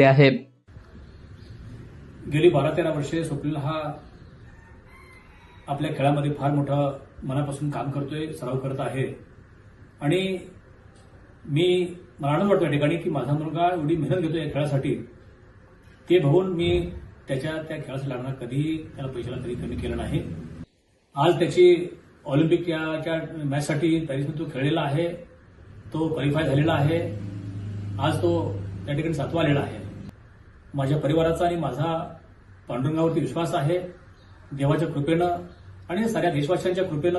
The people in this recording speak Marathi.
आहे. गेली 12-13 वर्षे स्वप्नील हा आपल्या खेळामध्ये फार मोठं मनापासून काम करतोय, सराव करत आहे. आणि मला आनंद वाटतो या ठिकाणी की माझा मुलगा एवढी मेहनत घेतोय या खेळासाठी. ते बघून मी त्या खेळासाठी लागणार कधीही त्याला पैशाला कधी कमी केलं नाही. आज त्याची ऑलिम्पिकच्या मॅचसाठी पॅरिसमध्ये तो खेळलेला आहे. तो क्वालिफाय झालेला आहे. आज तो त्या ठिकाणी 7वा आलेला आहे. माझ्या परिवाराचा आणि माझा पांडुरंगावरती विश्वास आहे. देवाच्या कृपेनं आणि साऱ्या देशवासियांच्या कृपेनं